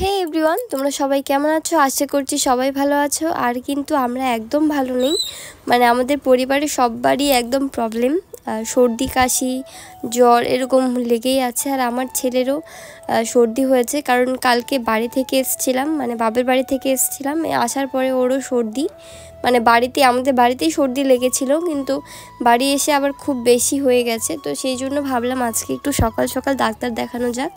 হে everyone, তোমরা সবাই কেমন আছো? আশা করছি সবাই ভালো আছো। আর কিন্তু আমরা একদম ভালো নেই। মানে আমাদের পরিবারে সবারই একদম প্রবলেম, সর্দি কাশি জ্বর এরকম লেগেই আছে। আর আমার ছেলেরও সর্দি হয়েছে, কারণ কালকে বাড়ি থেকে এসেছিলাম, মানে বাপের বাড়ি থেকে এসেছিলাম। আসার পরে ওরও সর্দি, মানে আমাদের বাড়িতেই সর্দি লেগেছিল, কিন্তু বাড়ি এসে আবার খুব বেশি হয়ে গেছে। তো সেই জন্য ভাবলাম আজকে একটু সকাল সকাল ডাক্তার দেখানো যাক।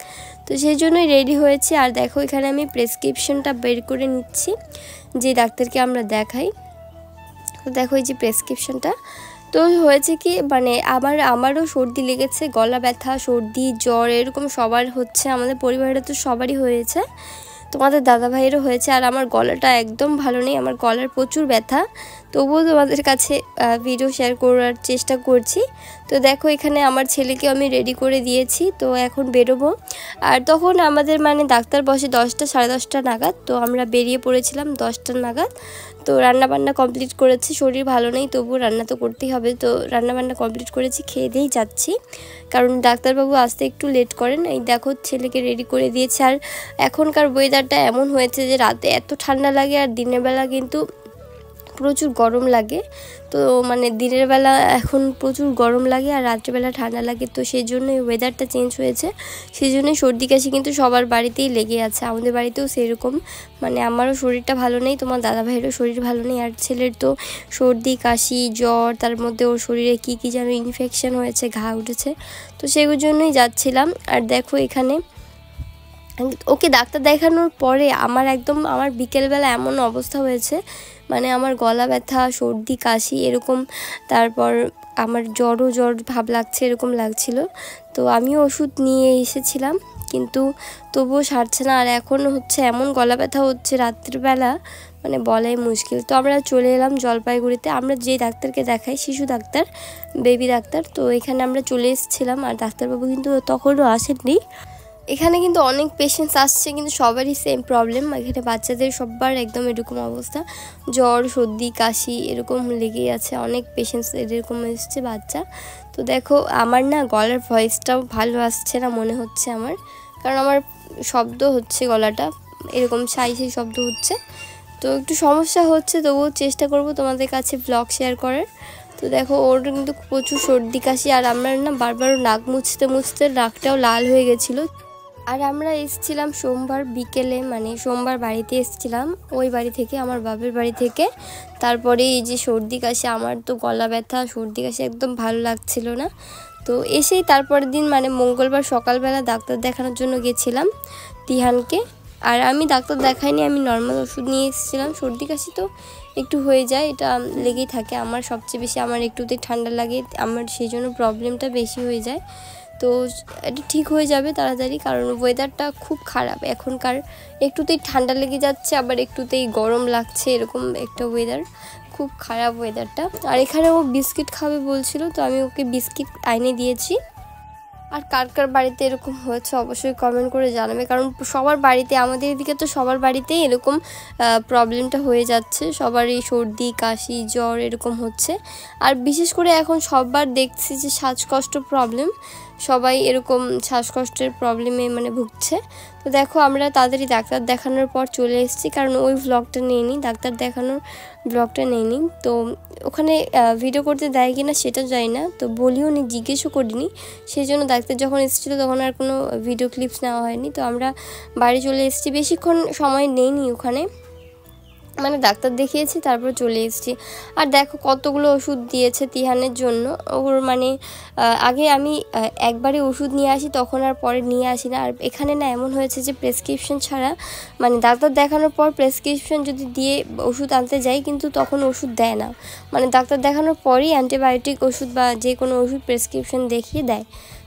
তো সেই জন্যই রেডি হয়েছি। আর দেখো এখানে আমি প্রেসক্রিপশনটা বের করে নিচ্ছি, যে ডাক্তারকে আমরা দেখাই। তো দেখো এই যে প্রেসক্রিপশনটা। তো হয়েছে কি, মানে আমারও সর্দি লেগেছে, গলা ব্যথা সর্দি জ্বর এরকম সবার হচ্ছে, আমাদের পরিবারে তো সবারই হয়েছে, তোমাদের দাদা ভাইয়েরও হয়েছে। আর আমার গলাটা একদম ভালো নেই, আমার গলার প্রচুর ব্যথা। তবুও তোমাদের কাছে ভিডিও শেয়ার করার চেষ্টা করছি। তো দেখো এখানে আমার ছেলেকে আমি রেডি করে দিয়েছি, তো এখন বেরোবো। আর তখন আমাদের মানে ডাক্তার বসে 10টা সাড়ে 10টা নাগাদ, তো আমরা বেরিয়ে পড়েছিলাম 10টা নাগাদ। তো রান্নাবান্না কমপ্লিট করেছি, শরীর ভালো নেই তবুও রান্না তো করতেই হবে, তো রান্নাবান্না কমপ্লিট করেছি, খেয়ে দিয়েই যাচ্ছি, কারণ ডাক্তারবাবু আসতে একটু লেট করেন। এই দেখো ছেলেকে রেডি করে দিয়েছে। আর এখনকার ওয়েদারটা এমন হয়েছে যে রাতে এত ঠান্ডা লাগে আর দিনের বেলা কিন্তু প্রচুর গরম লাগে। তো মানে দিনের বেলা এখন প্রচুর গরম লাগে আর রাত্রিবেলা ঠান্ডা লাগে, তো সেই জন্যই ওয়েদারটা চেঞ্জ হয়েছে, সেই জন্যই সর্দি কাশি কিন্তু সবার বাড়িতেই লেগে আছে, আমাদের বাড়িতেও সেরকম। মানে আমারও শরীরটা ভালো নেই, তোমার দাদা ভাইয়েরও শরীর ভালো নেই, আর ছেলের তো সর্দি কাশি জ্বর, তার মধ্যে ওর শরীরে কী যেন ইনফেকশন হয়েছে, ঘা উঠেছে, তো সেগুলোর জন্যই যাচ্ছিলাম। আর দেখো এখানে ওকে ডাক্তার দেখানোর পরে আমার বিকেলবেলা এমন অবস্থা হয়েছে, মানে আমার গলা ব্যথা সর্দি কাশি এরকম, তারপর আমার জ্বর ভাব লাগছে, এরকম লাগছিল। তো আমিও ওষুধ নিয়ে এসেছিলাম, কিন্তু তবুও সারছে না। আর এখন হচ্ছে এমন গলা ব্যথা হচ্ছে রাত্রিবেলা, মানে বলাই মুশকিল। তো আমরা চলে এলাম জলপাইগুড়িতে, আমরা যে ডাক্তারকে দেখাই শিশু ডাক্তার, বেবি ডাক্তার, তো এখানে আমরা চলে এসেছিলাম। আর ডাক্তারবাবু কিন্তু তখনও আসেননি। এখানে কিন্তু অনেক পেশেন্টস আসছে, কিন্তু সবারই সেম প্রবলেম। এখানে বাচ্চাদের সবার একদম এরকম অবস্থা, জ্বর সর্দি কাশি এরকম লেগেই আছে, অনেক পেশেন্টস এরকম এসছে বাচ্চা। তো দেখো আমার না গলার ভয়েসটাও ভালো আসছে না মনে হচ্ছে আমার, কারণ আমার শব্দ হচ্ছে, গলাটা এরকম সাই শব্দ হচ্ছে, তো একটু সমস্যা হচ্ছে। তবুও চেষ্টা করব তোমাদের কাছে ব্লগ শেয়ার করার। তো দেখো ওর কিন্তু প্রচুর সর্দি কাশি, আর আমার না বারবার নাক মুছতে মুছতে নাকটাও লাল হয়ে গেছিলো। আর আমরা এসেছিলাম সোমবার বিকেলে, মানে সোমবার বাড়িতে এসেছিলাম ওই বাড়ি থেকে, আমার বাপের বাড়ি থেকে। তারপরে এই যে সর্দি কাশি, আমার তো গলা ব্যথা সর্দি কাশি একদম ভালো লাগছিল না। তো এসেই তারপরের দিন মানে মঙ্গলবার সকালবেলা ডাক্তার দেখানোর জন্য গেছিলাম তিহানকে। আর আমি ডাক্তার দেখাইনি, আমি নর্মাল ওষুধ নিয়ে এসেছিলাম। সর্দি কাশি তো একটু হয়ে যায়, এটা লেগেই থাকে আমার, সবচেয়ে বেশি আমার একটুতেই ঠান্ডা লাগে, আমার সেই জন্য প্রবলেমটা বেশি হয়ে যায়। তো এটা ঠিক হয়ে যাবে তাড়াতাড়ি, কারণ ওয়েদারটা খুব খারাপ এখনকার, একটুতেই ঠান্ডা লেগে যাচ্ছে আবার একটুতেই গরম লাগছে, এরকম একটা ওয়েদার, খুব খারাপ ওয়েদারটা। আর এখানে ও বিস্কিট খাবে বলছিল, তো আমি ওকে বিস্কিট আইনে দিয়েছি। আর কার কার বাড়িতে এরকম হয়েছে অবশ্যই কমেন্ট করে জানাবে, কারণ সবার বাড়িতে, আমাদের এদিকে তো সবার বাড়িতেই এরকম প্রবলেমটা হয়ে যাচ্ছে, সবারই সর্দি কাশি জ্বর এরকম হচ্ছে। আর বিশেষ করে এখন সবার দেখছি যে শ্বাসকষ্ট প্রবলেম, সবাই এরকম শ্বাসকষ্টের প্রবলেমে মানে ভুগছে। তো দেখো আমরা তাড়াতাড়ি ডাক্তার দেখানোর পর চলে এসেছি, কারণ ওই ভ্লগটা নেইনি, ডাক্তার দেখানোর ব্লগটা নেইনি। তো ওখানে ভিডিও করতে দেয় কি না সেটা জানি না, তো বলিও নি, জিজ্ঞেসও করিনি, সেই জন্য ডাক্তার যখন এসেছিলো তখন আর কোনো ভিডিও ক্লিপস নেওয়া হয়নি। তো আমরা বাড়ি চলে এসেছি, বেশিক্ষণ সময় নেইনি ওখানে, মানে ডাক্তার দেখিয়েছি তারপর চলে এসেছি। আর দেখো কতগুলো ওষুধ দিয়েছে তিহানের জন্য, ওর মানে আগে আমি একবারে ওষুধ নিয়ে আসি, তখন আর পরে নিয়ে আসি না। আর এখানে না এমন হয়েছে যে প্রেসক্রিপশন ছাড়া, মানে ডাক্তার দেখানোর পর প্রেসক্রিপশন যদি দিয়ে ওষুধ আনতে যাই কিন্তু তখন ওষুধ দেয় না, মানে ডাক্তার দেখানোর পরই অ্যান্টিবায়োটিক ওষুধ বা যে কোনো ওষুধ প্রেসক্রিপশন দেখিয়ে দেয়।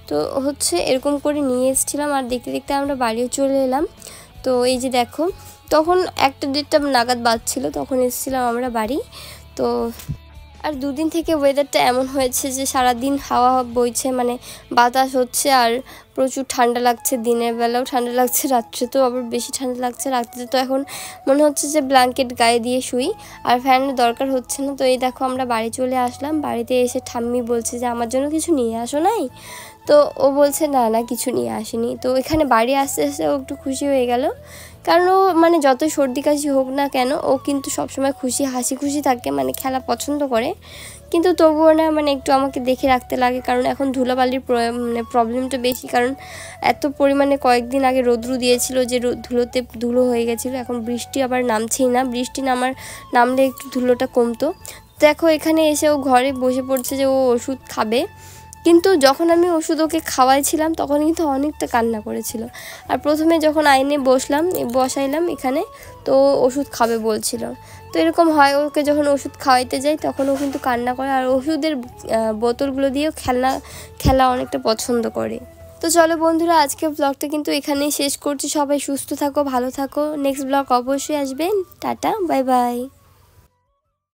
তো হচ্ছে এরকম করে নিয়ে এসেছিলাম, আর দেখতে দেখতে আমরা বাড়িও চলে এলাম। তো এই যে দেখো তখন 1টা 1:30 নাগাদ বাজছিল, তখন এসেছিলাম আমরা বাড়ি। তো আর দুদিন থেকে ওয়েদারটা এমন হয়েছে যে সারাদিন হাওয়া বইছে, মানে বাতাস হচ্ছে, আর প্রচুর ঠান্ডা লাগছে, দিনের বেলাও ঠান্ডা লাগছে, রাত্রে তো আবার বেশি ঠান্ডা লাগছে। রাত্রে তো এখন মনে হচ্ছে যে ব্ল্যাঙ্কেট গায়ে দিয়ে শুই, আর ফ্যানের দরকার হচ্ছে না। তো এই দেখো আমরা বাড়ি চলে আসলাম, বাড়িতে এসে ঠাম্মি বলছে যে আমার জন্য কিছু নিয়ে আসো নাই। তো ও বলছে না না কিছু নিয়ে আসেনি। তো এখানে বাড়ি আসতে আসতে ও একটু খুশি হয়ে গেল, কারণ ও মানে যত সর্দি কাশি হোক না কেন ও কিন্তু সবসময় খুশি হাসি খুশি থাকে, মানে খেলা পছন্দ করে। কিন্তু তবুও না মানে একটু আমাকে দেখে রাখতে লাগে, কারণ এখন ধুলোবালির মানে প্রবলেমটা বেশি, কারণ এত পরিমাণে কয়েকদিন আগে রৌদ্র দিয়েছিল যে ধুলোতে ধুলো হয়ে গেছিলো। এখন বৃষ্টি আবার নামছেই না, বৃষ্টি নামলে একটু ধুলোটা কমতো। দেখো এখানে এসে ও ঘরে বসে পড়ছে যে ও ওষুধ খাবে, কিন্তু যখন আমি ওষুধ ওকে খাওয়াইছিলাম তখন কিন্তু অনেকটা কান্না করেছিল। আর প্রথমে যখন আইনে বসাইলাম এখানে, তো ওষুধ খাবে বলছিল। তো এরকম হয়, ওকে যখন ওষুধ খাওয়াইতে যাই তখন ও কিন্তু কান্না করে, আর ওষুধের বোতলগুলো দিয়েও খেলা অনেকটা পছন্দ করে। তো চলো বন্ধুরা, আজকে ব্লগটা কিন্তু এখানেই শেষ করছি। সবাই সুস্থ থাকো, ভালো থাকো। নেক্সট ব্লগ অবশ্যই আসবে। Tata, bye bye.